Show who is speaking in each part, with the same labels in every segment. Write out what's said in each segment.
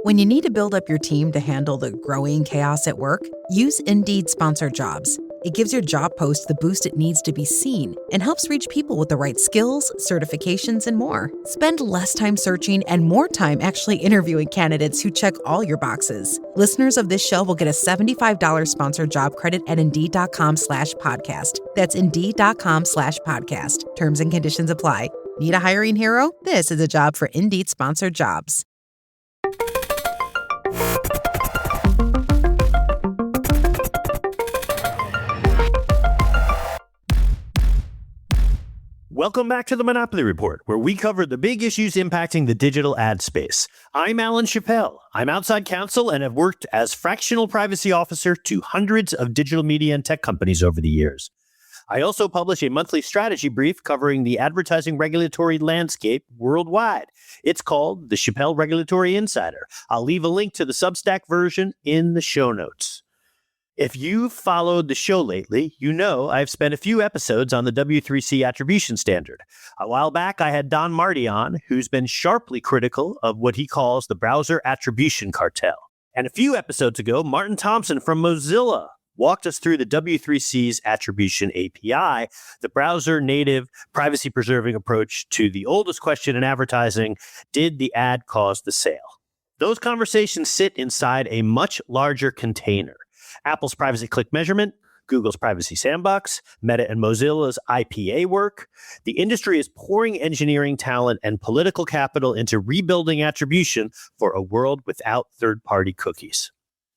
Speaker 1: When you need to build up your team to handle the growing chaos at work, use Indeed Sponsored Jobs. It gives your job post the boost it needs to be seen and helps reach people with the right skills, certifications, and more. Spend less time searching and more time actually interviewing candidates who check all your boxes. Listeners of this show will get a $75 sponsored job credit at Indeed.com/podcast. That's Indeed.com/podcast. Terms and conditions apply. Need a hiring hero? This is a job for Indeed Sponsored Jobs.
Speaker 2: Welcome back to the Monopoly Report, where we cover the big issues impacting the digital ad space. I'm Alan Chapell. I'm outside counsel and have worked as fractional privacy officer to hundreds of digital media and tech companies over the years. I also publish a monthly strategy brief covering the advertising regulatory landscape worldwide. It's called the Chapell Regulatory Insider. I'll leave a link to the Substack version in the show notes. If you've followed the show lately, you know I've spent a few episodes on the W3C attribution standard. A while back, I had Don Marty on, who's been sharply critical of what he calls the browser attribution cartel. And a few episodes ago, Martin Thompson from Mozilla walked us through the W3C's attribution API, the browser-native, privacy-preserving approach to the oldest question in advertising: did the ad cause the sale? Those conversations sit inside a much larger container. Apple's privacy click measurement, Google's privacy sandbox, Meta and Mozilla's IPA work. The industry is pouring engineering talent and political capital into rebuilding attribution for a world without third-party cookies.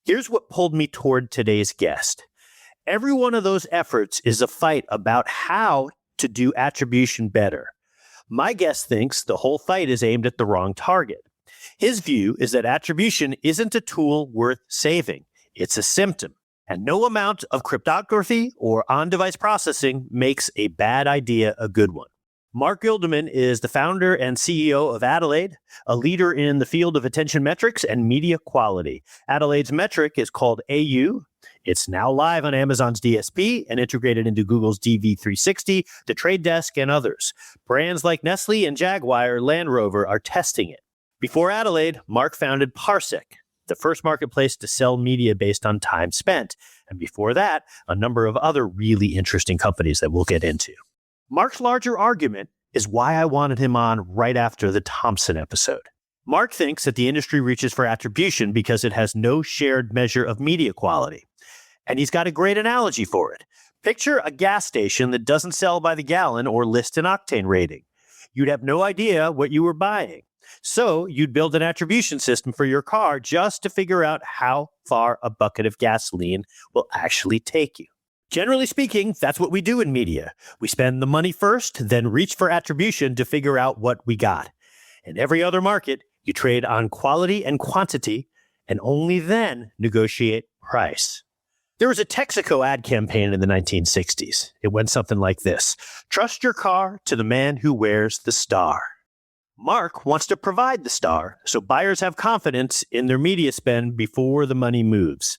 Speaker 2: Here's what pulled me toward today's guest. Every one of those efforts is a fight about how to do attribution better. My guest thinks the whole fight is aimed at the wrong target. His view is that attribution isn't a tool worth saving. It's a symptom, and no amount of cryptography or on-device processing makes a bad idea a good one. Marc Guldimann is the founder and CEO of Adelaide, a leader in the field of attention metrics and media quality. Adelaide's metric is called AU. It's now live on Amazon's DSP and integrated into Google's DV360, The Trade Desk, and others. Brands like Nestle and Jaguar Land Rover are testing it. Before Adelaide, Marc founded Parsec, the first marketplace to sell media based on time spent. And before that, a number of other really interesting companies that we'll get into. Marc's larger argument is why I wanted him on right after the Thompson episode. Marc thinks that the industry reaches for attribution because it has no shared measure of media quality. And he's got a great analogy for it. Picture a gas station that doesn't sell by the gallon or list an octane rating. You'd have no idea what you were buying. So you'd build an attribution system for your car just to figure out how far a bucket of gasoline will actually take you. Generally speaking, that's what we do in media. We spend the money first, then reach for attribution to figure out what we got. In every other market, you trade on quality and quantity, and only then negotiate price. There was a Texaco ad campaign in the 1960s. It went something like this: trust your car to the man who wears the star. Marc wants to provide the star so buyers have confidence in their media spend before the money moves.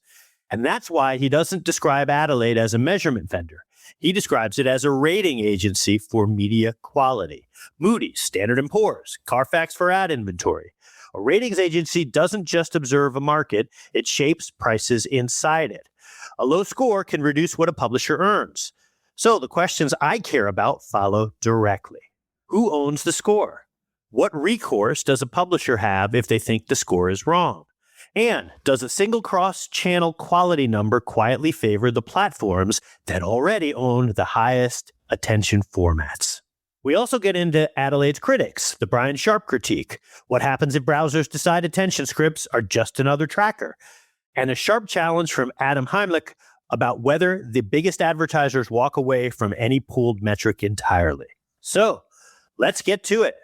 Speaker 2: And that's why he doesn't describe Adelaide as a measurement vendor. He describes it as a rating agency for media quality. Moody's, Standard & Poor's, Carfax for ad inventory. A ratings agency doesn't just observe a market, it shapes prices inside it. A low score can reduce what a publisher earns. So the questions I care about follow directly. Who owns the score? What recourse does a publisher have if they think the score is wrong? And does a single cross-channel quality number quietly favor the platforms that already own the highest attention formats? We also get into Adelaide's critics, the Brian Sharp critique. What happens if browsers decide attention scripts are just another tracker? And a sharp challenge from Adam Heimlich about whether the biggest advertisers walk away from any pooled metric entirely. So, let's get to it.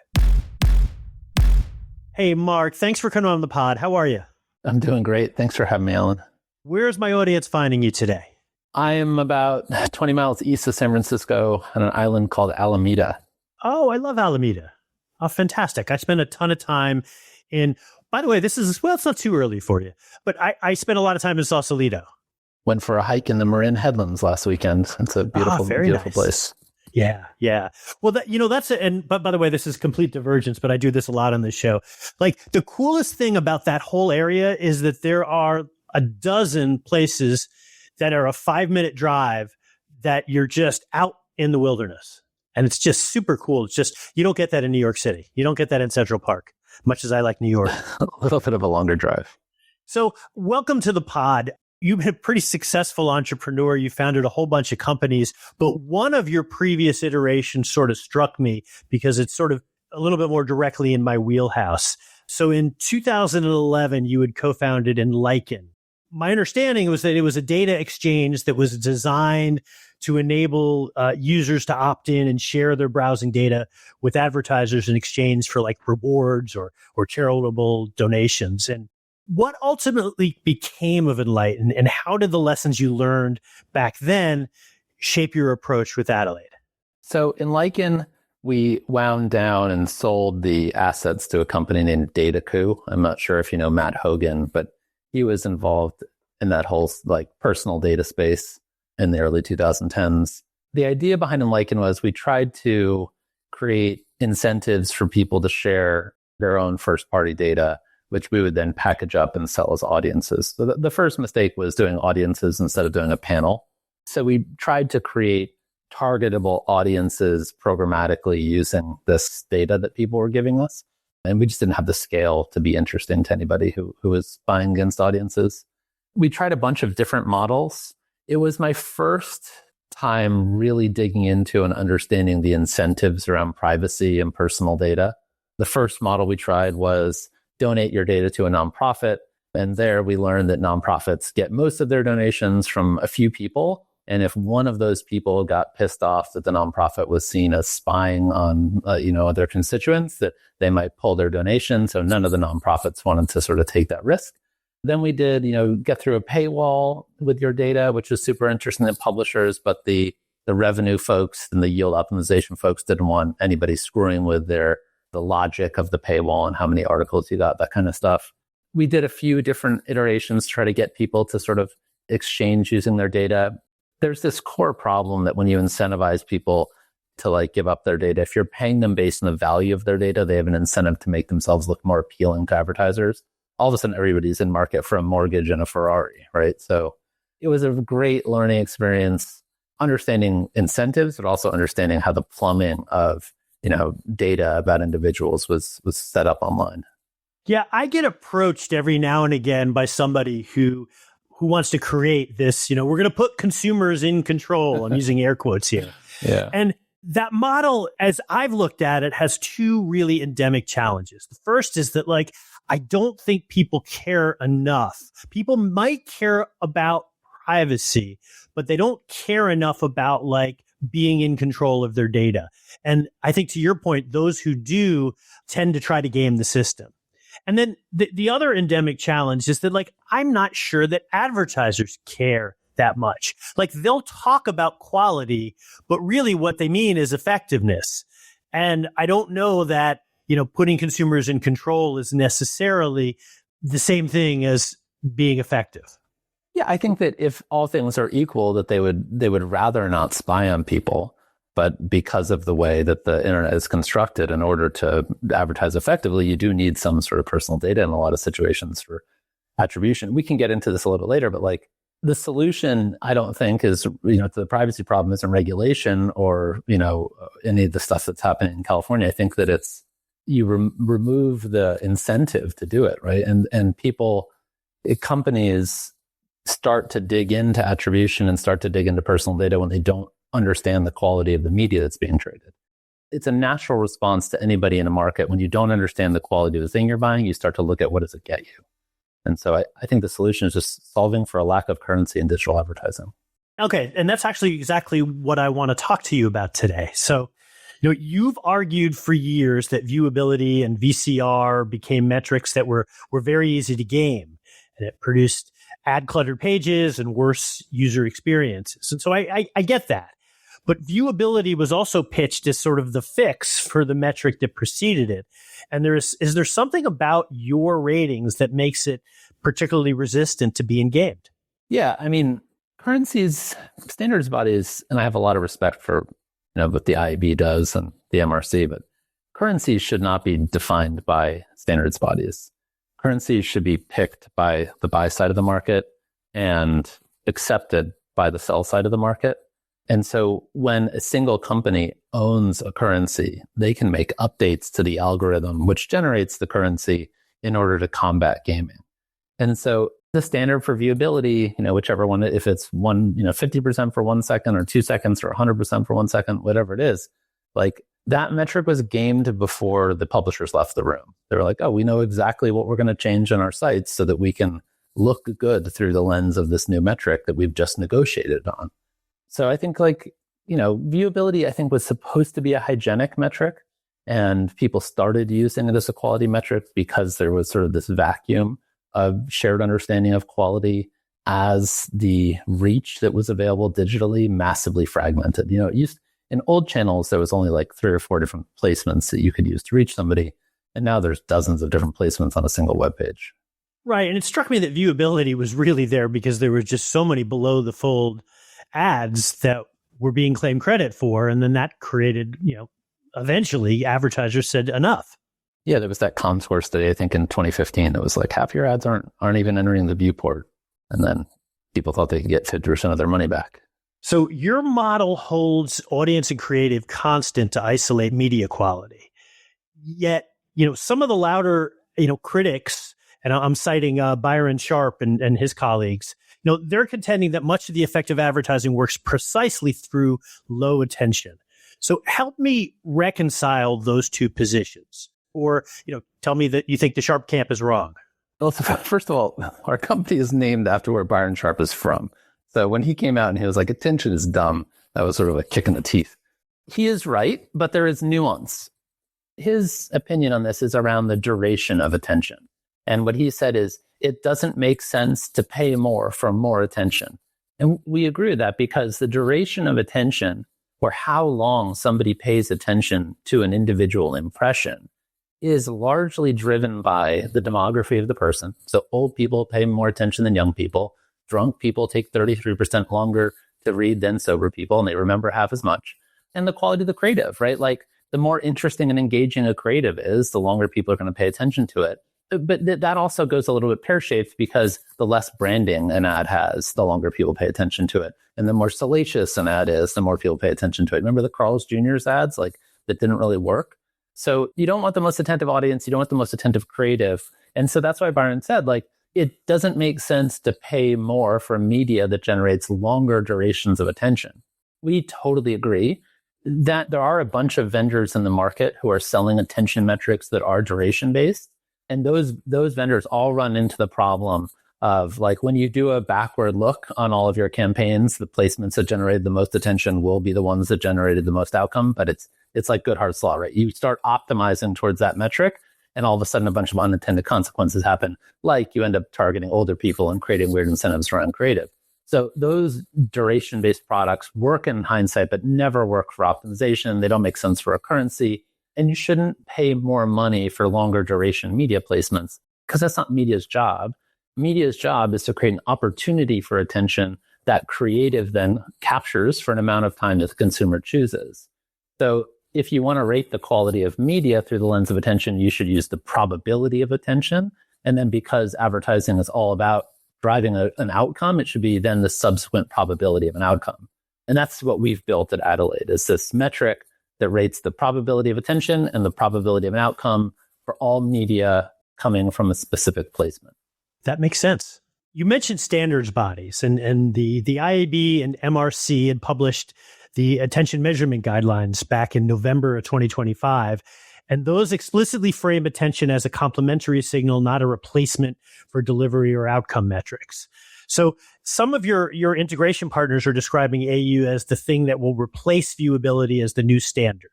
Speaker 2: Hey, Marc, thanks for coming on the pod. How are you?
Speaker 3: I'm doing great. Thanks for having me, Alan.
Speaker 2: Where's my audience finding you today?
Speaker 3: I am about 20 miles east of San Francisco on an island called Alameda.
Speaker 2: Oh, I love Alameda. Oh, fantastic. I spent a ton of time in, by the way, this is, well, it's not too early for you, but I spent a lot of time in Sausalito.
Speaker 3: Went for a hike in the Marin Headlands last weekend. It's a beautiful, beautiful
Speaker 2: nice
Speaker 3: place.
Speaker 2: Yeah, yeah. Well, but by the way, this is complete divergence, but I do this a lot on this show. Like, the coolest thing about that whole area is that there are a dozen places that are a 5-minute drive that you're just out in the wilderness. And it's just super cool. It's just, you don't get that in New York City. You don't get that in Central Park, much as I like New York.
Speaker 3: A little bit of a longer drive.
Speaker 2: So welcome to the pod. You've been a pretty successful entrepreneur. You founded a whole bunch of companies, but one of your previous iterations sort of struck me because it's sort of a little bit more directly in my wheelhouse. So in 2011, you had co-founded Enliken. My understanding was that it was a data exchange that was designed to enable users to opt in and share their browsing data with advertisers in exchange for like rewards or charitable donations. And what ultimately became of Enliken, and how did the lessons you learned back then shape your approach with Adelaide?
Speaker 3: So in Enliken, we wound down and sold the assets to a company named DataCoo. I'm not sure if you know Matt Hogan, but he was involved in that whole like personal data space in the early 2010s. The idea behind Enliken was we tried to create incentives for people to share their own first-party data, which we would then package up and sell as audiences. So the first mistake was doing audiences instead of doing a panel. So we tried to create targetable audiences programmatically using this data that people were giving us. And we just didn't have the scale to be interesting to anybody who was buying against audiences. We tried a bunch of different models. It was my first time really digging into and understanding the incentives around privacy and personal data. The first model we tried was donate your data to a nonprofit. And there we learned that nonprofits get most of their donations from a few people. And if one of those people got pissed off that the nonprofit was seen as spying on, their constituents, that they might pull their donation. So none of the nonprofits wanted to sort of take that risk. Then we did, get through a paywall with your data, which was super interesting to publishers, but the revenue folks and the yield optimization folks didn't want anybody screwing with the logic of the paywall and how many articles you got, that kind of stuff. We did a few different iterations to try to get people to sort of exchange using their data. There's this core problem that when you incentivize people to like give up their data, if you're paying them based on the value of their data, they have an incentive to make themselves look more appealing to advertisers. All of a sudden, everybody's in market for a mortgage and a Ferrari, right? So it was a great learning experience, understanding incentives, but also understanding how the plumbing of data about individuals was set up online.
Speaker 2: Yeah, I get approached every now and again by somebody who wants to create this, we're going to put consumers in control. I'm using air quotes here.
Speaker 3: Yeah.
Speaker 2: And that model, as I've looked at it, has two really endemic challenges. The first is that, I don't think people care enough. People might care about privacy, but they don't care enough about being in control of their data. And I think, to your point, those who do tend to try to game the system. And then the other endemic challenge is that I'm not sure that advertisers care that much. They'll talk about quality, but really what they mean is effectiveness. And I don't know that, putting consumers in control is necessarily the same thing as being effective.
Speaker 3: Yeah, I think that if all things are equal, that they would rather not spy on people. But because of the way that the internet is constructed, in order to advertise effectively, you do need some sort of personal data in a lot of situations for attribution. We can get into this a little later, but the solution, I don't think, is, to the privacy problem isn't regulation or, any of the stuff that's happening in California. I think that it's you remove the incentive to do it, right? And companies start to dig into attribution and start to dig into personal data when they don't understand the quality of the media that's being traded. It's a natural response to anybody in a market. When you don't understand the quality of the thing you're buying, you start to look at what does it get you. And so I think the solution is just solving for a lack of currency in digital advertising.
Speaker 2: Okay. And that's actually exactly what I want to talk to you about today. So, you've argued for years that viewability and VCR became metrics that were very easy to game, and it produced ad cluttered pages and worse user experiences. And so I get that. But viewability was also pitched as sort of the fix for the metric that preceded it. And is there something about your ratings that makes it particularly resistant to being gamed?
Speaker 3: Yeah, I mean, currency's standards bodies, and I have a lot of respect for what the IAB does and the MRC, but currencies should not be defined by standards bodies. Currencies should be picked by the buy side of the market and accepted by the sell side of the market. And so when a single company owns a currency, they can make updates to the algorithm which generates the currency in order to combat gaming. And so the standard for viewability, whichever one, if it's 50% for 1 second or 2 seconds or 100% for 1 second, whatever it is, like that metric was gamed before the publishers left the room. They were like, oh, we know exactly what we're going to change on our sites so that we can look good through the lens of this new metric that we've just negotiated on. So I think viewability, I think, was supposed to be a hygienic metric, and people started using it as a quality metric because there was sort of this vacuum of shared understanding of quality as the reach that was available digitally massively fragmented. In old channels, there was only like 3 or 4 different placements that you could use to reach somebody. And now there's dozens of different placements on a single web page.
Speaker 2: Right. And it struck me that viewability was really there because there were just so many below the fold ads that were being claimed credit for. And then that created, eventually advertisers said enough.
Speaker 3: Yeah, there was that Comscore study, I think in 2015, that was like half your ads aren't even entering the viewport. And then people thought they could get 50% of their money back.
Speaker 2: So your model holds audience and creative constant to isolate media quality. Yet, some of the louder, critics, and I'm citing Byron Sharp and his colleagues, they're contending that much of the effective advertising works precisely through low attention. So help me reconcile those two positions. Or, tell me that you think the Sharp camp is wrong.
Speaker 3: Well, first of all, our company is named after where Byron Sharp is from. So when he came out and he was like, attention is dumb, that was sort of a kick in the teeth. He is right, but there is nuance. His opinion on this is around the duration of attention. And what he said is, it doesn't make sense to pay more for more attention. And we agree with that because the duration of attention, or how long somebody pays attention to an individual impression, is largely driven by the demography of the person. So old people pay more attention than young people. Drunk people take 33% longer to read than sober people, and they remember half as much. And the quality of the creative, right? Like the more interesting and engaging a creative is, the longer people are going to pay attention to it. But that also goes a little bit pear-shaped because the less branding an ad has, the longer people pay attention to it. And the more salacious an ad is, the more people pay attention to it. Remember the Carl's Jr.'s ads, like that didn't really work? So you don't want the most attentive audience. You don't want the most attentive creative. And so that's why Byron said, like, it doesn't make sense to pay more for media that generates longer durations of attention. We totally agree that there are a bunch of vendors in the market who are selling attention metrics that are duration-based. And those vendors all run into the problem of, like, when you do a backward look on all of your campaigns, the placements that generated the most attention will be the ones that generated the most outcome. But it's like Goodhart's law, right? You start optimizing towards that metric, and all of a sudden a bunch of unintended consequences happen, like you end up targeting older people and creating weird incentives around creative. So those duration-based products work in hindsight, but never work for optimization. They don't make sense for a currency. And you shouldn't pay more money for longer duration media placements because that's not media's job. Media's job is to create an opportunity for attention that creative then captures for an amount of time that the consumer chooses. So if you want to rate the quality of media through the lens of attention, you should use the probability of attention. And then because advertising is all about driving an outcome, it should be then the subsequent probability of an outcome. And that's what we've built at Adelaide, is this metric that rates the probability of attention and the probability of an outcome for all media coming from a specific placement.
Speaker 2: That makes sense. You mentioned standards bodies, and the IAB and MRC had published the attention measurement guidelines back in November of 2025. And those explicitly frame attention as a complementary signal, not a replacement for delivery or outcome metrics. So some of your integration partners are describing AU as the thing that will replace viewability as the new standard.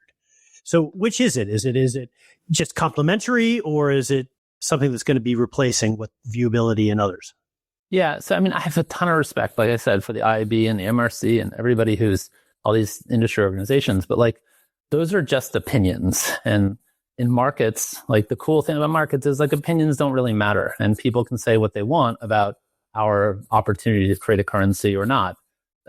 Speaker 2: So which is it? Is it just complementary, or is it something that's going to be replacing with viewability and others?
Speaker 3: Yeah. So, I mean, I have a ton of respect, like I said, for the IAB and the MRC and everybody who's all these industry organizations, but like those are just opinions. And in markets, like the cool thing about markets is like opinions don't really matter, and people can say what they want about our opportunity to create a currency or not.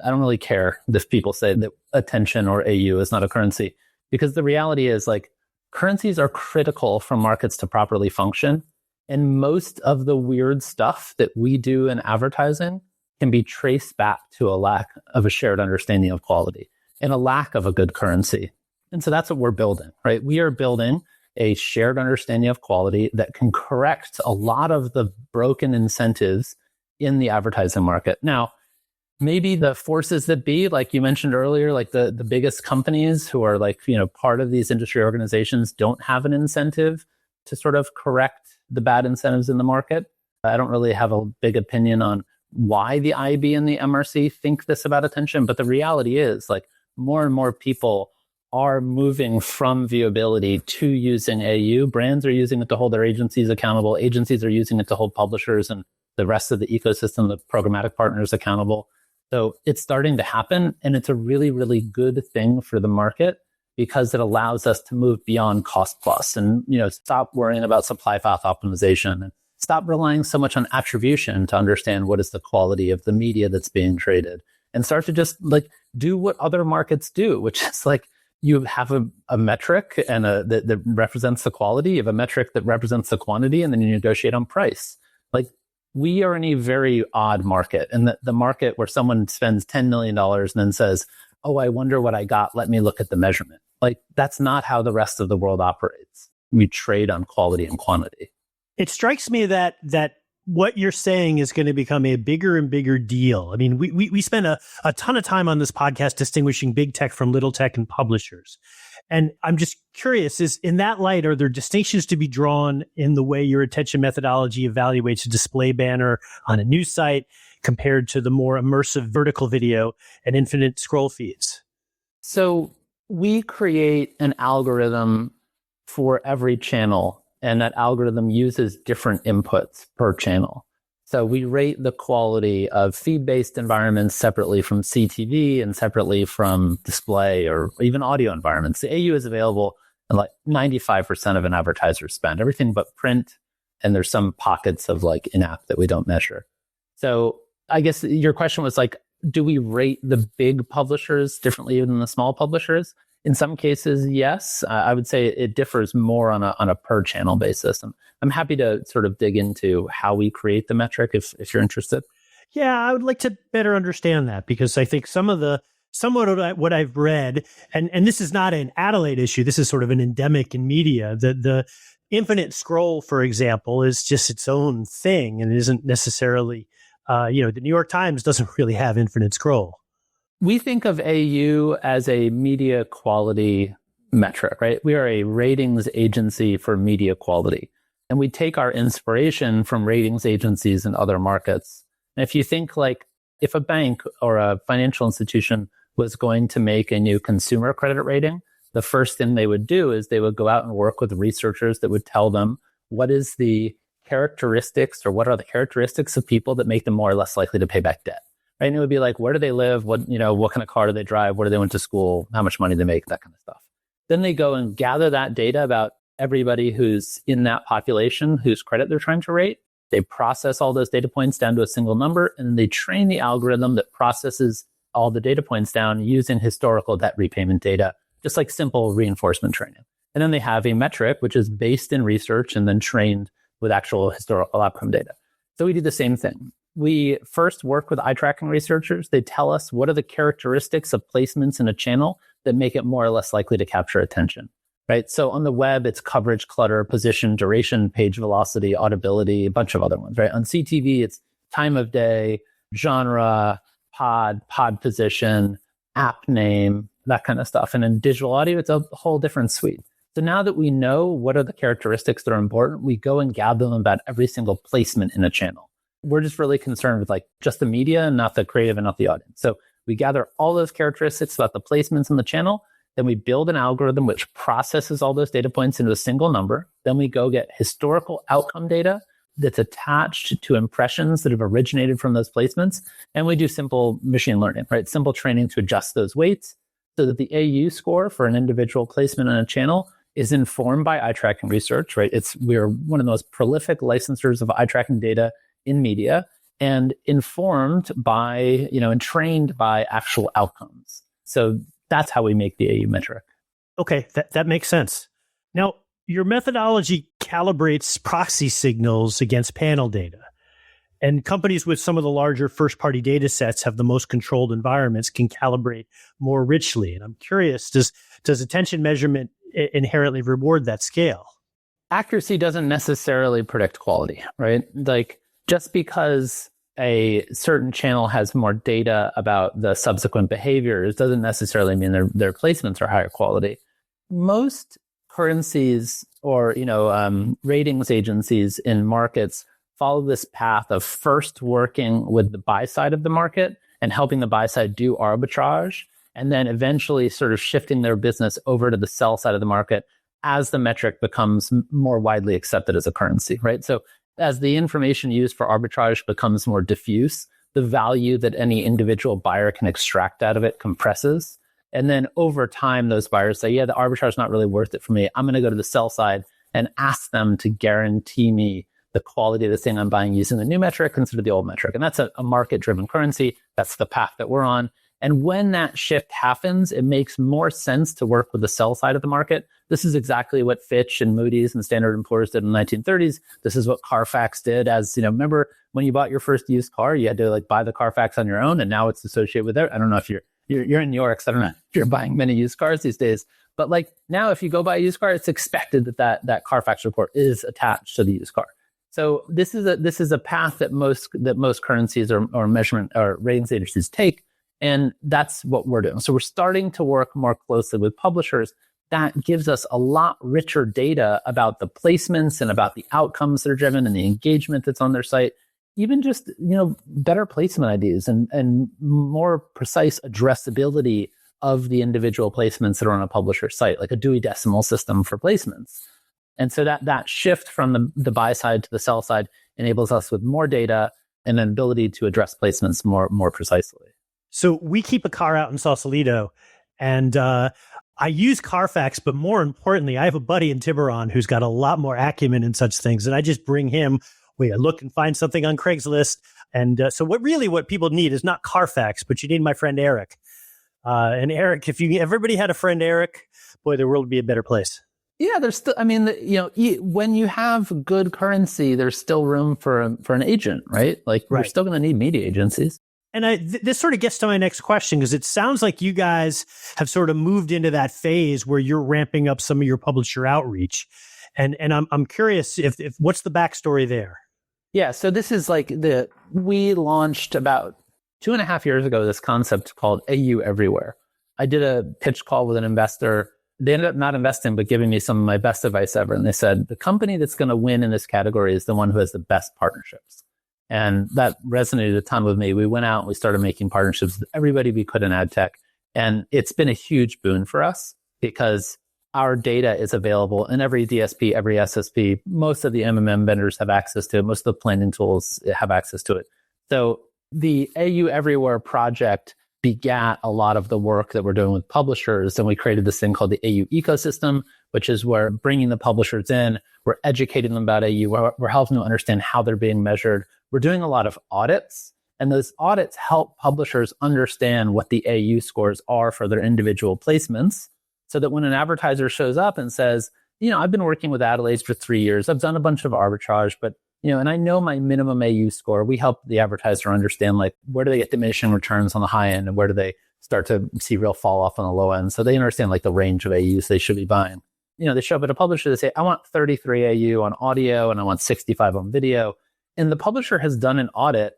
Speaker 3: I don't really care if people say that attention or AU is not a currency, because the reality is like currencies are critical for markets to properly function. And most of the weird stuff that we do in advertising can be traced back to a lack of a shared understanding of quality and a lack of a good currency. And so that's what we're building, right? We are building a shared understanding of quality that can correct a lot of the broken incentives in the advertising market. Now, maybe the forces that be, like you mentioned earlier, like the biggest companies who are like, part of these industry organizations don't have an incentive to sort of correct the bad incentives in the market. I don't really have a big opinion on why the IAB and the MRC think this about attention, but the reality is like more and more people are moving from viewability to using AU. Brands are using it to hold their agencies accountable. Agencies are using it to hold publishers and the rest of the ecosystem, the programmatic partners accountable. So it's starting to happen, and it's a really, really good thing for the market because it allows us to move beyond cost plus and, stop worrying about supply path optimization and stop relying so much on attribution to understand what is the quality of the media that's being traded, and start to just like do what other markets do, which is like you have a metric and that represents the quality. You have a metric that represents the quantity, and then you negotiate on price. Like we are in a very odd market, and the market where someone spends $10 million and then says, oh, I wonder what I got. Let me look at the measurement. Like that's not how the rest of the world operates. We trade on quality and quantity.
Speaker 2: It strikes me that what you're saying is going to become a bigger and bigger deal. I mean, we spend a ton of time on this podcast distinguishing big tech from little tech and publishers. And I'm just curious, is in that light, are there distinctions to be drawn in the way your attention methodology evaluates a display banner on a news site compared to the more immersive vertical video and infinite scroll feeds?
Speaker 3: So we create an algorithm for every channel, and that algorithm uses different inputs per channel. So we rate the quality of feed-based environments separately from CTV and separately from display or even audio environments. The AU is available in like 95% of an advertiser's spend, everything but print, and there's some pockets of like in-app that we don't measure. So I guess your question was like, do we rate the big publishers differently than the small publishers? In some cases, yes. I would say it differs more on a per channel basis. And I'm happy to sort of dig into how we create the metric if you're interested.
Speaker 2: Yeah, I would like to better understand that, because I think somewhat of what I've read, and this is not an Adelaide issue, this is sort of an endemic in media, that the infinite scroll, for example, is just its own thing and isn't necessarily, the New York Times doesn't really have infinite scroll.
Speaker 3: We think of AU as a media quality metric, right? We are a ratings agency for media quality. And we take our inspiration from ratings agencies in other markets. And if you think like if a bank or a financial institution was going to make a new consumer credit rating, the first thing they would do is they would go out and work with researchers that would tell them what is the characteristics or what are the characteristics of people that make them more or less likely to pay back debt. Right? And it would be like, where do they live? What kind of car do they drive? Where do they went to school? How much money they make? That kind of stuff. Then they go and gather that data about everybody who's in that population, whose credit they're trying to rate. They process all those data points down to a single number, and then they train the algorithm that processes all the data points down using historical debt repayment data, just like simple reinforcement training. And then they have a metric, which is based in research and then trained with actual historical outcome data. So we do the same thing. We first work with eye tracking researchers. They tell us what are the characteristics of placements in a channel that make it more or less likely to capture attention, right? So on the web, it's coverage, clutter, position, duration, page velocity, audibility, a bunch of other ones, right? On CTV, it's time of day, genre, pod position, app name, that kind of stuff. And in digital audio, it's a whole different suite. So now that we know what are the characteristics that are important, we go and gather them about every single placement in a channel. We're just really concerned with like just the media and not the creative and not the audience. So we gather all those characteristics about the placements in the channel. Then we build an algorithm which processes all those data points into a single number. Then we go get historical outcome data that's attached to impressions that have originated from those placements. And we do simple machine learning, right? Simple training to adjust those weights so that the AU score for an individual placement on a channel is informed by eye tracking research, right? We're one of the most prolific licensors of eye tracking data in media. and informed by, and trained by actual outcomes. So that's how we make the AU metric.
Speaker 2: Okay, that makes sense. Now, your methodology calibrates proxy signals against panel data. And companies with some of the larger first-party data sets have the most controlled environments, can calibrate more richly. And I'm curious, does attention measurement inherently reward that scale?
Speaker 3: Accuracy doesn't necessarily predict quality, right? Like, just because a certain channel has more data about the subsequent behaviors doesn't necessarily mean their placements are higher quality. Most currencies or ratings agencies in markets follow this path of first working with the buy side of the market and helping the buy side do arbitrage, and then eventually sort of shifting their business over to the sell side of the market as the metric becomes more widely accepted as a currency, right? So as the information used for arbitrage becomes more diffuse, the value that any individual buyer can extract out of it compresses. And then over time, those buyers say, yeah, the arbitrage is not really worth it for me. I'm going to go to the sell side and ask them to guarantee me the quality of the thing I'm buying using the new metric instead of the old metric. And that's a market-driven currency. That's the path that we're on. And when that shift happens, it makes more sense to work with the sell side of the market. This is exactly what Fitch and Moody's and Standard & Poor's did in the 1930s. This is what Carfax did. As remember when you bought your first used car, you had to buy the Carfax on your own, and now it's associated with it. I don't know if you're in New York, so I don't know if you're buying many used cars these days. But now, if you go buy a used car, it's expected that Carfax report is attached to the used car. So this is a path that most currencies or measurement or ratings agencies take, and that's what we're doing. So we're starting to work more closely with publishers. That gives us a lot richer data about the placements and about the outcomes that are driven and the engagement that's on their site. Even just better placement IDs and more precise addressability of the individual placements that are on a publisher's site, like a Dewey Decimal System for placements. And so that shift from the buy side to the sell side enables us with more data and an ability to address placements more precisely.
Speaker 2: So we keep a car out in Sausalito, and I use Carfax, but more importantly, I have a buddy in Tiburon who's got a lot more acumen in such things, and I just bring him. We look and find something on Craigslist. And so what people need is not Carfax, but you need my friend Eric. And Eric, if everybody had a friend Eric, boy, the world would be a better place.
Speaker 3: Yeah, there's still, when you have good currency, there's still room for an agent, right? We're still going to need media agencies.
Speaker 2: And this sort of gets to my next question, because it sounds like you guys have sort of moved into that phase where you're ramping up some of your publisher outreach. And I'm curious if what's the backstory there?
Speaker 3: Yeah, so this is we launched about 2.5 years ago this concept called AU Everywhere. I did a pitch call with an investor. They ended up not investing, but giving me some of my best advice ever. And they said, the company that's going to win in this category is the one who has the best partnerships. And that resonated a ton with me. We went out and we started making partnerships with everybody we could in ad tech. And it's been a huge boon for us because our data is available in every DSP, every SSP. Most of the MMM vendors have access to it. Most of the planning tools have access to it. So the AU Everywhere project begat a lot of the work that we're doing with publishers. And we created this thing called the AU ecosystem, which is where bringing the publishers in, we're educating them about AU, we're helping them understand how they're being measured. We're doing a lot of audits, and those audits help publishers understand what the AU scores are for their individual placements, so that when an advertiser shows up and says, I've been working with Adelaide for 3 years, I've done a bunch of arbitrage, but and I know my minimum AU score. We help the advertiser understand where do they get diminishing returns on the high end and where do they start to see real fall off on the low end. So they understand the range of AUs they should be buying. They show up at a publisher, they say, I want 33 AU on audio and I want 65 on video. And the publisher has done an audit,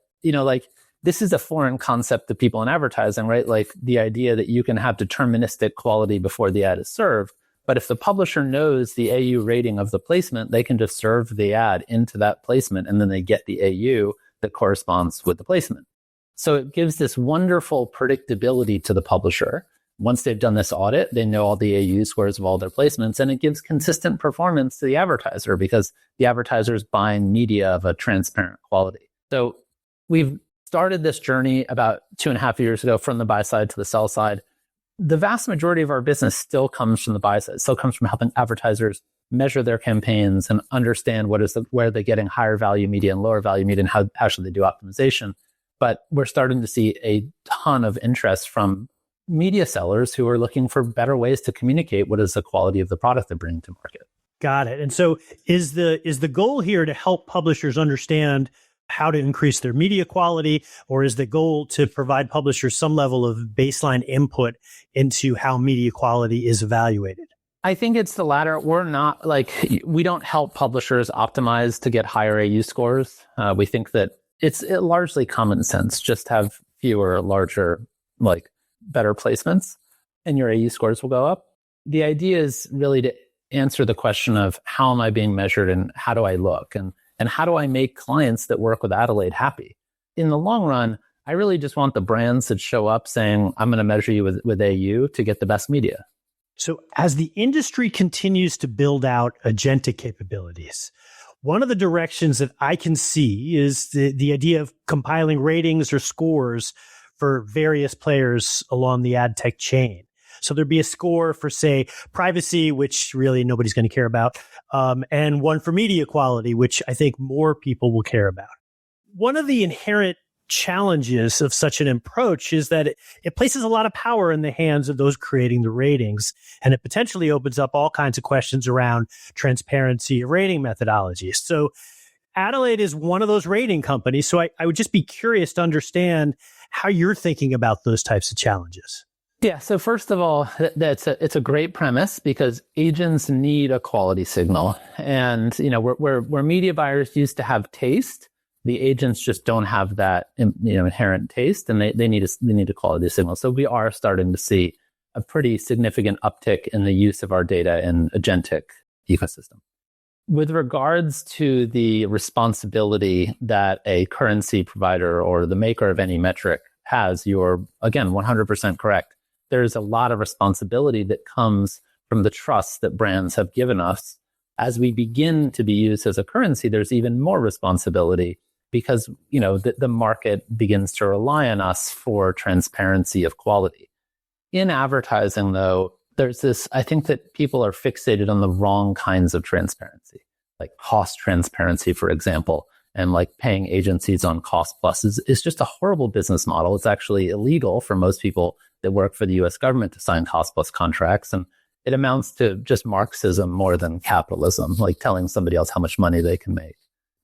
Speaker 3: this is a foreign concept to people in advertising, right? The idea that you can have deterministic quality before the ad is served. But if the publisher knows the AU rating of the placement, they can just serve the ad into that placement, and then they get the AU that corresponds with the placement. So it gives this wonderful predictability to the publisher. Once they've done this audit, they know all the AU scores of all their placements, and it gives consistent performance to the advertiser because the advertiser is buying media of a transparent quality. So we've started this journey about 2.5 years ago from the buy side to the sell side. The vast majority of our business still comes from the buy side. It still comes from helping advertisers measure their campaigns and understand where they're getting higher value media and lower value media, and how should they do optimization. But we're starting to see a ton of interest from media sellers who are looking for better ways to communicate what is the quality of the product they're bringing to market.
Speaker 2: Got it. And so is the goal here to help publishers understand how to increase their media quality, or is the goal to provide publishers some level of baseline input into how media quality is evaluated?
Speaker 3: I think it's the latter. We don't help publishers optimize to get higher AU scores. We think that it's largely common sense. Just have fewer, larger, better placements, and your AU scores will go up. The idea is really to answer the question of how am I being measured and how do I look? And how do I make clients that work with Adelaide happy? In the long run, I really just want the brands that show up saying, I'm going to measure you with AU to get the best media.
Speaker 2: So as the industry continues to build out agentic capabilities, one of the directions that I can see is the idea of compiling ratings or scores for various players along the ad tech chain. So there'd be a score for, say, privacy, which really nobody's going to care about, and one for media quality, which I think more people will care about. One of the inherent challenges of such an approach is that it places a lot of power in the hands of those creating the ratings, and it potentially opens up all kinds of questions around transparency of rating methodologies. So Adelaide is one of those rating companies. So I would just be curious to understand how you're thinking about those types of challenges.
Speaker 3: Yeah. So first of all, it's a great premise because agents need a quality signal. And, where media buyers used to have taste, the agents just don't have that, inherent taste, and they need a quality signal. So we are starting to see a pretty significant uptick in the use of our data in agentic ecosystem. With regards to the responsibility that a currency provider or the maker of any metric has, you're, again, 100% correct. There's a lot of responsibility that comes from the trust that brands have given us. As we begin to be used as a currency, there's even more responsibility because, the market begins to rely on us for transparency of quality. In advertising, though, there's this, I think that people are fixated on the wrong kinds of transparency, like cost transparency, for example, and paying agencies on cost plus is just a horrible business model. It's actually illegal for most people that work for the US government to sign cost plus contracts. And it amounts to just Marxism more than capitalism, like telling somebody else how much money they can make.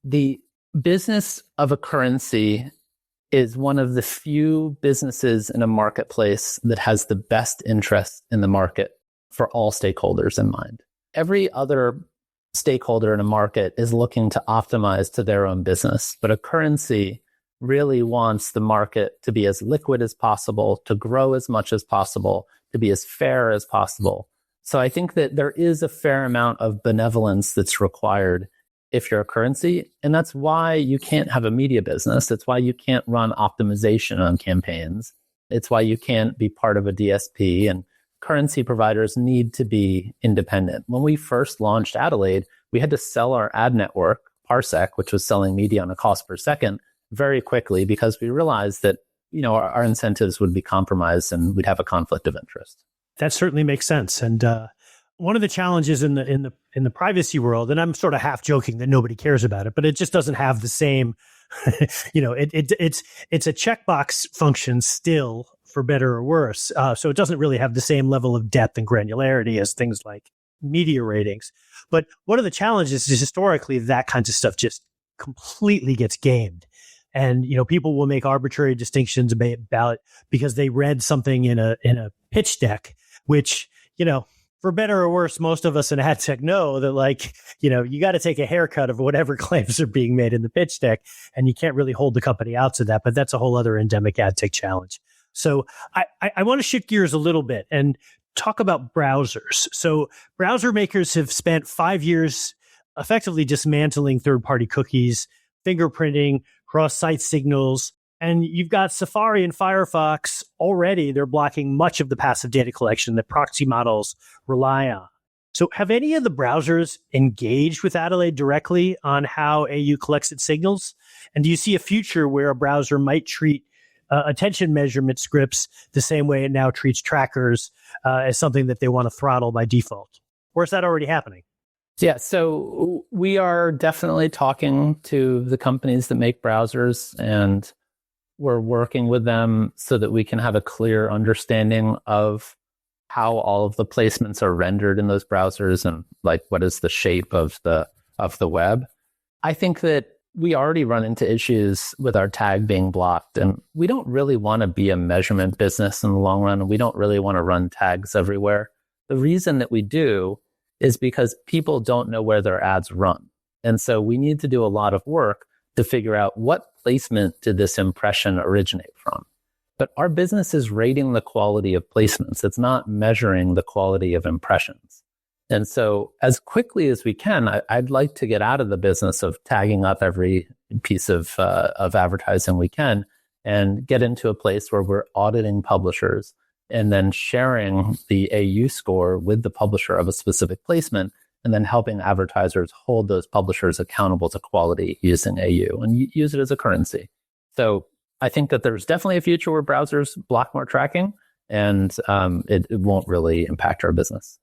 Speaker 3: The business of a currency is one of the few businesses in a marketplace that has the best interest in the market for all stakeholders in mind. Every other stakeholder in a market is looking to optimize to their own business, but a currency really wants the market to be as liquid as possible, to grow as much as possible, to be as fair as possible. So I think that there is a fair amount of benevolence that's required if you're a currency. And that's why you can't have a media business. That's why you can't run optimization on campaigns. It's why you can't be part of a DSP. And currency providers need to be independent. When we first launched Adelaide, we had to sell our ad network, Parsec, which was selling media on a cost per second, very quickly because we realized that, our incentives would be compromised and we'd have a conflict of interest.
Speaker 2: That certainly makes sense. And one of the challenges in the privacy world, and I'm sort of half joking that nobody cares about it, but it just doesn't have the same, it's a checkbox function still, for better or worse. So it doesn't really have the same level of depth and granularity as things like media ratings. But one of the challenges is historically that kinds of stuff just completely gets gamed. And, people will make arbitrary distinctions about it because they read something in a pitch deck, which, for better or worse, most of us in ad tech know that you got to take a haircut of whatever claims are being made in the pitch deck, and you can't really hold the company out to that. But that's a whole other endemic ad tech challenge. So I want to shift gears a little bit and talk about browsers. So browser makers have spent 5 years effectively dismantling third-party cookies, fingerprinting, cross-site signals, and you've got Safari and Firefox already. They're blocking much of the passive data collection that proxy models rely on. So have any of the browsers engaged with Adelaide directly on how AU collects its signals? And do you see a future where a browser might treat attention measurement scripts the same way it now treats trackers as something that they want to throttle by default? Or is that already happening?
Speaker 3: Yeah, so we are definitely talking to the companies that make browsers, and we're working with them so that we can have a clear understanding of how all of the placements are rendered in those browsers and like what is the shape of the web. I think that we already run into issues with our tag being blocked, and we don't really want to be a measurement business in the long run. We don't really want to run tags everywhere. The reason that we do is because people don't know where their ads run. And so we need to do a lot of work to figure out what placement did this impression originate from. But our business is rating the quality of placements. It's not measuring the quality of impressions. And so as quickly as we can, I'd like to get out of the business of tagging up every piece of advertising we can and get into a place where we're auditing publishers and then sharing the AU score with the publisher of a specific placement, and then helping advertisers hold those publishers accountable to quality using AU and use it as a currency. So I think that there's definitely a future where browsers block more tracking, and it won't really impact our business.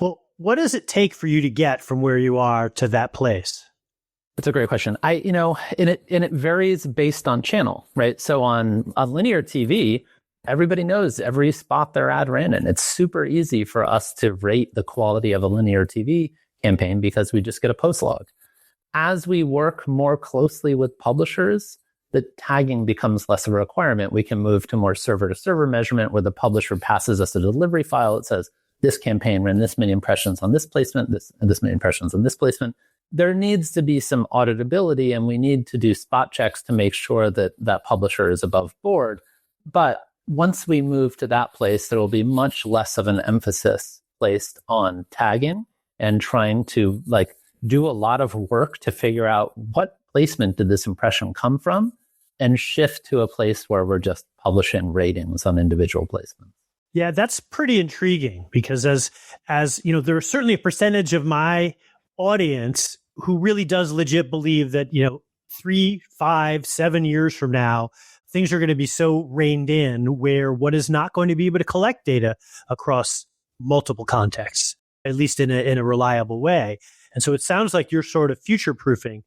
Speaker 2: Well, what does it take for you to get from where you are to that place?
Speaker 3: That's a great question. And it varies based on channel, right? So on linear TV, everybody knows every spot their ad ran in. It's super easy for us to rate the quality of a linear TV campaign because we just get a post log. As we work more closely with publishers, the tagging becomes less of a requirement. We can move to more server-to-server measurement where the publisher passes us a delivery file. It says, this campaign ran this many impressions on this placement, this many impressions on this placement. There needs to be some auditability, and we need to do spot checks to make sure that that publisher is above board. But once we move to that place, there will be much less of an emphasis placed on tagging and trying to do a lot of work to figure out what placement did this impression come from, and shift to a place where we're just publishing ratings on individual placements.
Speaker 2: Yeah, that's pretty intriguing because as you know, there's certainly a percentage of my audience who really does legit believe that, 3, 5, 7 years from now, things are going to be so reined in where one is not going to be able to collect data across multiple contexts, at least in a reliable way. And so it sounds like you're sort of future-proofing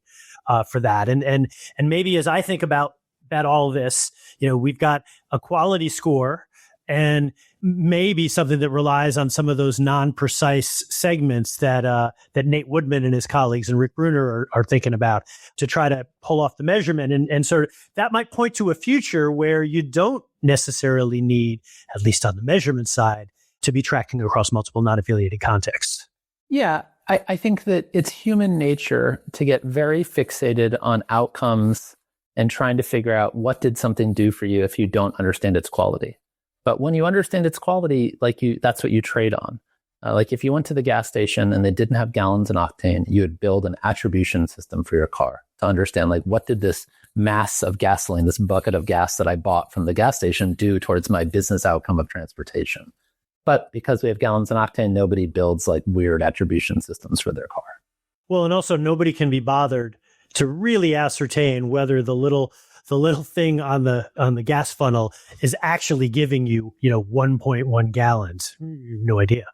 Speaker 2: for that. And maybe as I think about all this, we've got a quality score and maybe something that relies on some of those non-precise segments that Nate Woodman and his colleagues and Rick Bruner are thinking about to try to pull off the measurement. And sort of that might point to a future where you don't necessarily need, at least on the measurement side, to be tracking across multiple non-affiliated contexts.
Speaker 3: Yeah, I think that it's human nature to get very fixated on outcomes and trying to figure out what did something do for you if you don't understand its quality. But when you understand its quality, that's what you trade on. If you went to the gas station and they didn't have gallons and octane, you would build an attribution system for your car to understand, what did this mass of gasoline, this bucket of gas that I bought from the gas station do towards my business outcome of transportation. But because we have gallons and octane, nobody builds weird attribution systems for their car.
Speaker 2: Well, and also nobody can be bothered to really ascertain whether the little thing on the gas funnel is actually giving you, 1.1 gallons. No idea.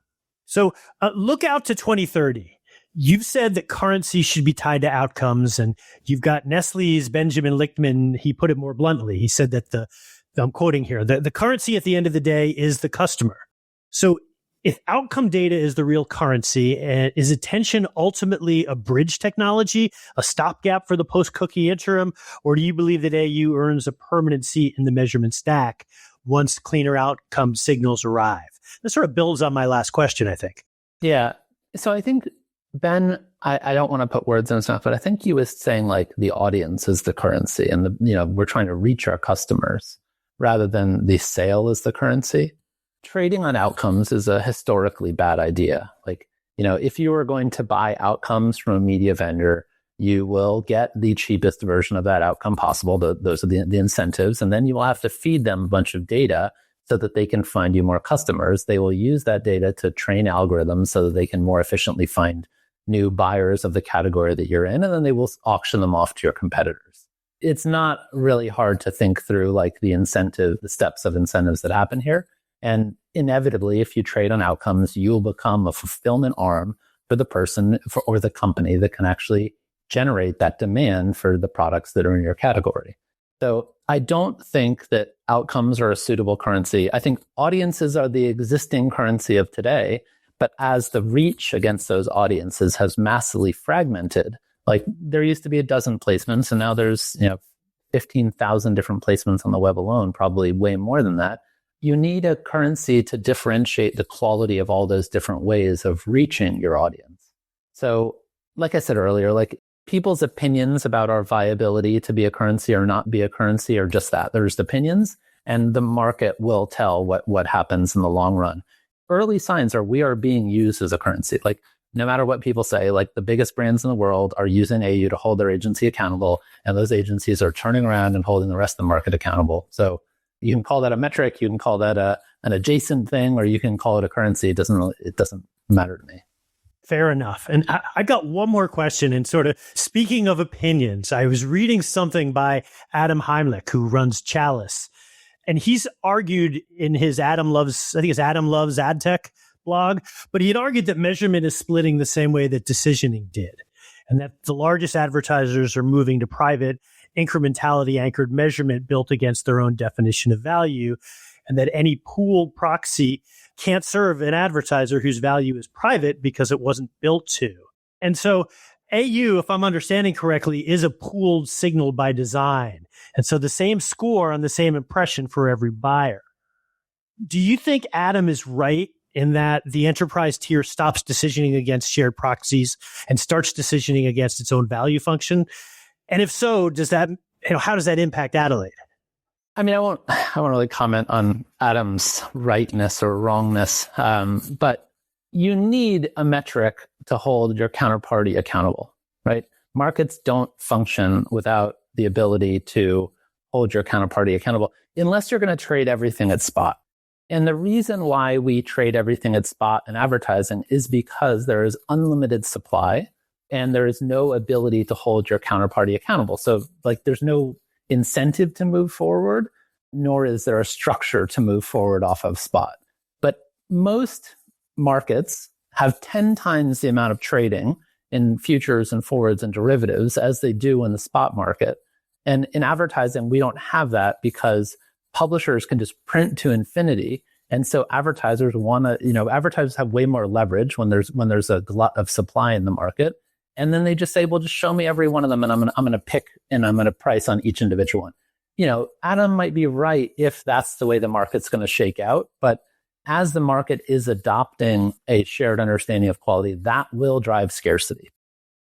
Speaker 2: So look out to 2030. You've said that currency should be tied to outcomes, and you've got Nestle's Benjamin Lichtman. He put it more bluntly. He said that I'm quoting here, the currency at the end of the day is the customer. So if outcome data is the real currency, is attention ultimately a bridge technology, a stopgap for the post-cookie interim, or do you believe that AU earns a permanent seat in the measurement stack once cleaner outcome signals arrive? This sort of builds on my last question, I think.
Speaker 3: Yeah. So I think, Ben, I don't want to put words in his mouth, but I think he was saying the audience is the currency and we're trying to reach our customers rather than the sale is the currency. Trading on outcomes is a historically bad idea. If you are going to buy outcomes from a media vendor, you will get the cheapest version of that outcome possible. Those are the incentives. And then you will have to feed them a bunch of data so that they can find you more customers. They will use that data to train algorithms so that they can more efficiently find new buyers of the category that you're in, and then they will auction them off to your competitors. It's not really hard to think through the steps of incentives that happen here. And inevitably, if you trade on outcomes, you'll become a fulfillment arm for the person or the company that can actually generate that demand for the products that are in your category. So I don't think that outcomes are a suitable currency. I think audiences are the existing currency of today, but as the reach against those audiences has massively fragmented, like there used to be a dozen placements and now there's 15,000 different placements on the web alone, probably way more than that. You need a currency to differentiate the quality of all those different ways of reaching your audience. So like I said earlier, like people's opinions about our viability to be a currency or not be a currency are just that. They're just opinions, and the market will tell what happens in the long run. Early signs are we are being used as a currency. Like no matter what people say, like the biggest brands in the world are using AU to hold their agency accountable, and those agencies are turning around and holding the rest of the market accountable. So you can call that a metric, you can call that an adjacent thing, or you can call it a currency. It doesn't matter to me.
Speaker 2: Fair enough. And I got one more question. And sort of speaking of opinions, I was reading something by Adam Heimlich, who runs Chalice. And he's argued in his Adam Loves Ad Tech blog, but he had argued that measurement is splitting the same way that decisioning did. And that the largest advertisers are moving to private incrementality anchored measurement built against their own definition of value. And that any pooled proxy can't serve an advertiser whose value is private because it wasn't built to. And so AU, if I'm understanding correctly, is a pooled signal by design. And so the same score on the same impression for every buyer. Do you think Adam is right in that the enterprise tier stops decisioning against shared proxies and starts decisioning against its own value function? And if so, how does that impact Adelaide?
Speaker 3: I mean, I won't really comment on Adam's rightness or wrongness, but you need a metric to hold your counterparty accountable, right? Markets don't function without the ability to hold your counterparty accountable unless you're going to trade everything at spot. And the reason why we trade everything at spot in advertising is because there is unlimited supply and there is no ability to hold your counterparty accountable. So like there's no incentive to move forward, nor is there a structure to move forward off of spot. But most markets have 10 times the amount of trading in futures and forwards and derivatives as they do in the spot market. And in advertising, we don't have that because publishers can just print to infinity. And so advertisers advertisers have way more leverage when there's a glut of supply in the market. And then they just say, well, just show me every one of them and I'm going to pick and I'm going to price on each individual one. Adam might be right if that's the way the market's going to shake out. But as the market is adopting a shared understanding of quality, that will drive scarcity.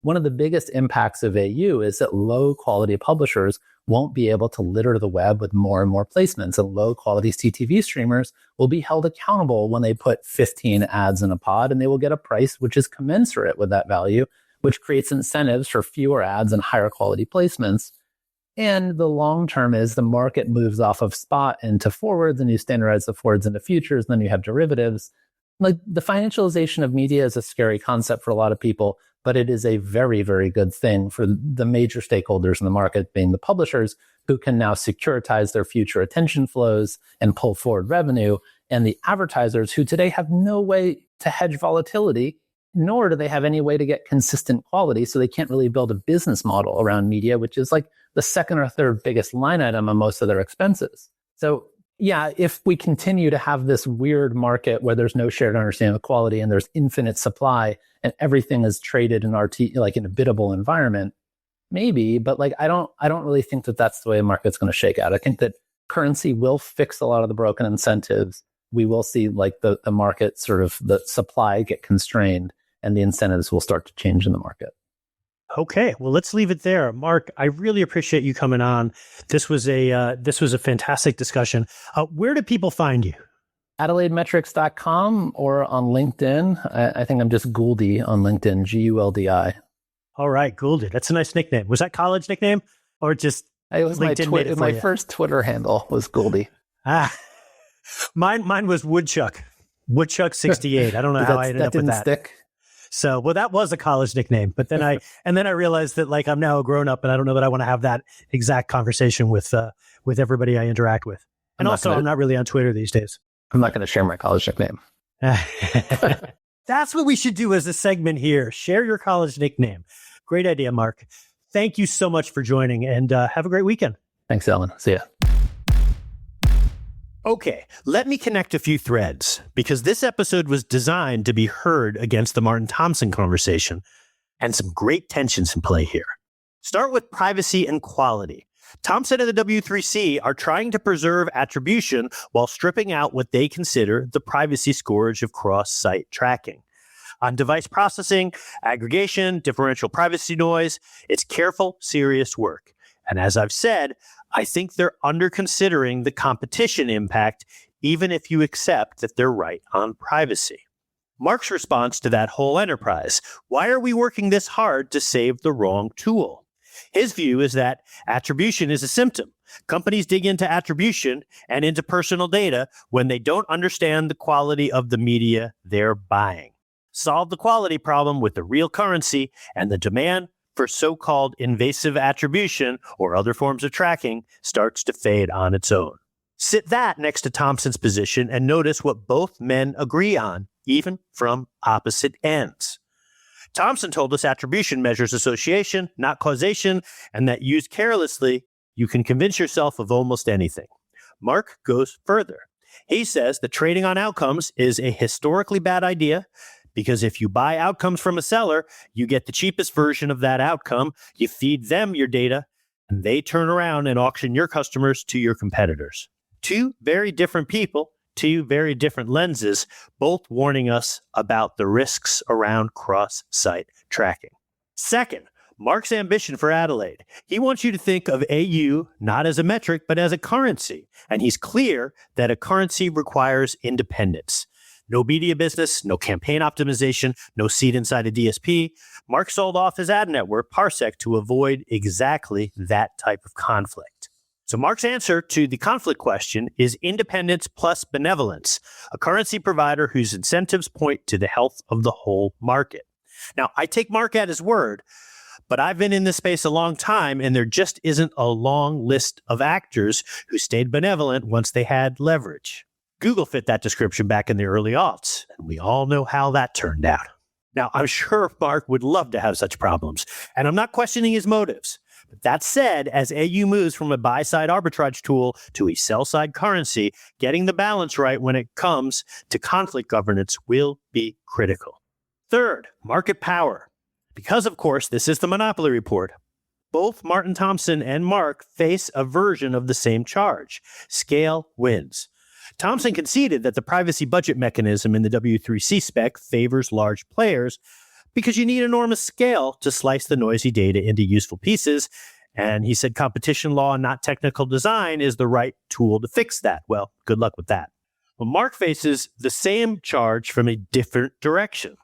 Speaker 3: One of the biggest impacts of AU is that low quality publishers won't be able to litter the web with more and more placements, and low quality CTV streamers will be held accountable when they put 15 ads in a pod, and they will get a price which is commensurate with that value, which creates incentives for fewer ads and higher quality placements. And the long term is the market moves off of spot into forwards, and you standardize the forwards into futures, and then you have derivatives. Like the financialization of media is a scary concept for a lot of people, but it is a very, very good thing for the major stakeholders in the market, being the publishers, who can now securitize their future attention flows and pull forward revenue, and the advertisers who today have no way to hedge volatility, nor do they have any way to get consistent quality. So they can't really build a business model around media, which is like the second or third biggest line item on most of their expenses. So yeah, if we continue to have this weird market where there's no shared understanding of quality and there's infinite supply and everything is traded in like in a biddable environment, maybe, but like I don't really think that that's the way the market's going to shake out. I think that currency will fix a lot of the broken incentives. We will see like the market sort of the supply get constrained and the incentives will start to change in the market.
Speaker 2: Okay, well, let's leave it there. Marc, I really appreciate you coming on. This was a fantastic discussion. Where do people find you?
Speaker 3: AdelaideMetrics.com or on LinkedIn. I think I'm just Guldi on LinkedIn, Guldi.
Speaker 2: All right, Guldi. That's a nice nickname. Was that college nickname or just
Speaker 3: it was LinkedIn? My first Twitter handle was Guldi.
Speaker 2: Mine was Woodchuck 68. I don't know how I ended up with that.
Speaker 3: Stick.
Speaker 2: So, well, that was a college nickname, but then I realized that like I'm now a grown up and I don't know that I want to have that exact conversation with everybody I interact with. And I'm not really on Twitter these days.
Speaker 3: I'm not going to share my college nickname.
Speaker 2: That's what we should do as a segment here. Share your college nickname. Great idea, Marc. Thank you so much for joining, and have a great weekend.
Speaker 3: Thanks, Alan. See ya.
Speaker 2: Okay, let me connect a few threads, because this episode was designed to be heard against the Martin Thompson conversation, and some great tensions in play here. Start with privacy and quality. Thompson and the W3C are trying to preserve attribution while stripping out what they consider the privacy scourge of cross-site tracking. On device processing, aggregation, differential privacy noise, it's careful, serious work. And as I've said, I think they're under-considering the competition impact, even if you accept that they're right on privacy. Marc's response to that whole enterprise: why are we working this hard to save the wrong tool? His view is that attribution is a symptom. Companies dig into attribution and into personal data when they don't understand the quality of the media they're buying. Solve the quality problem with the real currency, and the demand for so-called invasive attribution or other forms of tracking starts to fade on its own. Sit that next to Thompson's position and notice what both men agree on, even from opposite ends. Thompson told us attribution measures association, not causation, and that used carelessly, you can convince yourself of almost anything. Marc goes further. He says that trading on outcomes is a historically bad idea, because if you buy outcomes from a seller, you get the cheapest version of that outcome, you feed them your data, and they turn around and auction your customers to your competitors. Two very different people, two very different lenses, both warning us about the risks around cross-site tracking. Second, Marc's ambition for Adelaide. He wants you to think of AU not as a metric, but as a currency. And he's clear that a currency requires independence. No media business, no campaign optimization, no seat inside a DSP. Marc sold off his ad network, Parsec, to avoid exactly that type of conflict. So Marc's answer to the conflict question is independence plus benevolence, a currency provider whose incentives point to the health of the whole market. Now, I take Marc at his word, but I've been in this space a long time, and there just isn't a long list of actors who stayed benevolent once they had leverage. Google fit that description back in the early aughts, and we all know how that turned out. Now, I'm sure Marc would love to have such problems, and I'm not questioning his motives. But that said, as AU moves from a buy-side arbitrage tool to a sell-side currency, getting the balance right when it comes to conflict governance will be critical. Third, market power. Because, of course, this is the Monopoly Report, both Martin Thompson and Marc face a version of the same charge. Scale wins. Thompson conceded that the privacy budget mechanism in the W3C spec favors large players because you need enormous scale to slice the noisy data into useful pieces. And he said competition law, not technical design, is the right tool to fix that. Well, good luck with that. Well, Marc faces the same charge from a different direction.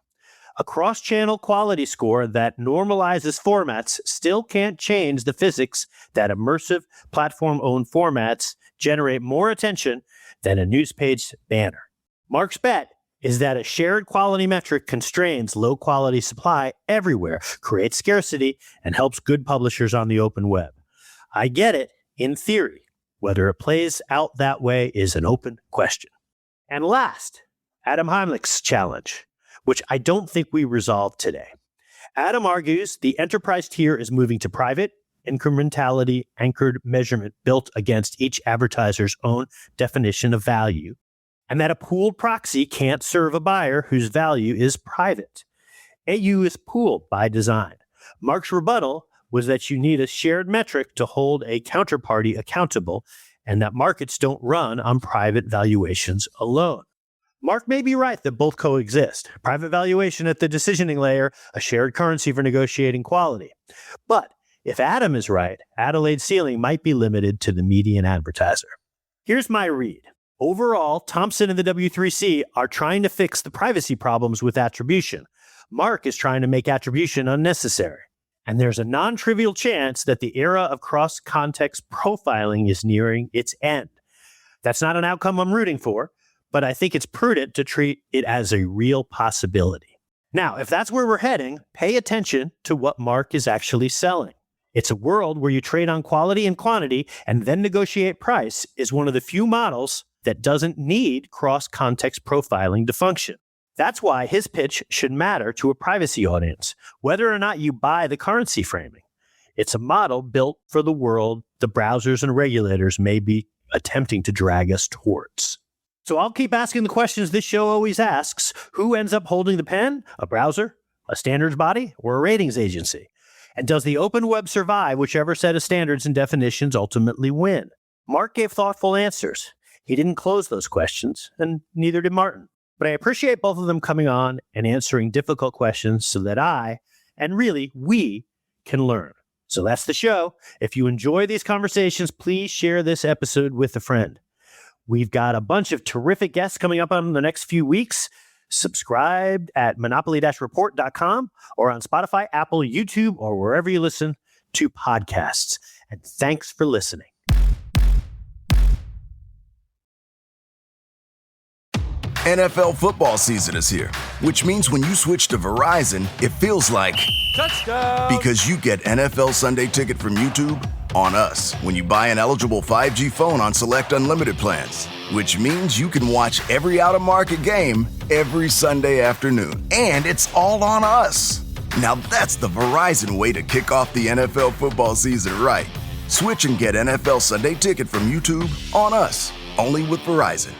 Speaker 2: A cross-channel quality score that normalizes formats still can't change the physics that immersive platform-owned formats generate more attention than a newspage banner. Marc's bet is that a shared quality metric constrains low-quality supply everywhere, creates scarcity, and helps good publishers on the open web. I get it in theory. Whether it plays out that way is an open question. And last, Adam Heimlich's challenge, which I don't think we resolved today. Adam argues the enterprise tier is moving to private, incrementality anchored measurement built against each advertiser's own definition of value, and that a pooled proxy can't serve a buyer whose value is private. AU is pooled by design. Marc's rebuttal was that you need a shared metric to hold a counterparty accountable, and that markets don't run on private valuations alone. Marc may be right that both coexist. Private valuation at the decisioning layer, a shared currency for negotiating quality. But if Adam is right, Adelaide's ceiling might be limited to the median advertiser. Here's my read. Overall, Thompson and the W3C are trying to fix the privacy problems with attribution. Marc is trying to make attribution unnecessary. And there's a non-trivial chance that the era of cross-context profiling is nearing its end. That's not an outcome I'm rooting for, but I think it's prudent to treat it as a real possibility. Now, if that's where we're heading, pay attention to what Marc is actually selling. It's a world where you trade on quality and quantity and then negotiate price is one of the few models that doesn't need cross-context profiling to function. That's why his pitch should matter to a privacy audience, whether or not you buy the currency framing. It's a model built for the world the browsers and regulators may be attempting to drag us towards. So I'll keep asking the questions this show always asks. Who ends up holding the pen? A browser, a standards body, or a ratings agency? And does the open web survive whichever set of standards and definitions ultimately win? Marc gave thoughtful answers. He didn't close those questions, and neither did Martin. But I appreciate both of them coming on and answering difficult questions so that I, and really we, can learn. So that's the show. If you enjoy these conversations, please share this episode with a friend. We've got a bunch of terrific guests coming up on the next few weeks. Subscribe at monopoly-report.com or on Spotify, Apple, YouTube, or wherever you listen to podcasts. And thanks for listening.
Speaker 4: NFL football season is here, which means when you switch to Verizon, it feels like
Speaker 5: touchdown,
Speaker 4: because you get NFL Sunday Ticket from YouTube on us when you buy an eligible 5G phone on select unlimited plans, which means you can watch every out-of-market game every Sunday afternoon. And it's all on us. Now that's the Verizon way to kick off the NFL football season right. Switch and get NFL Sunday Ticket from YouTube on us, only with Verizon.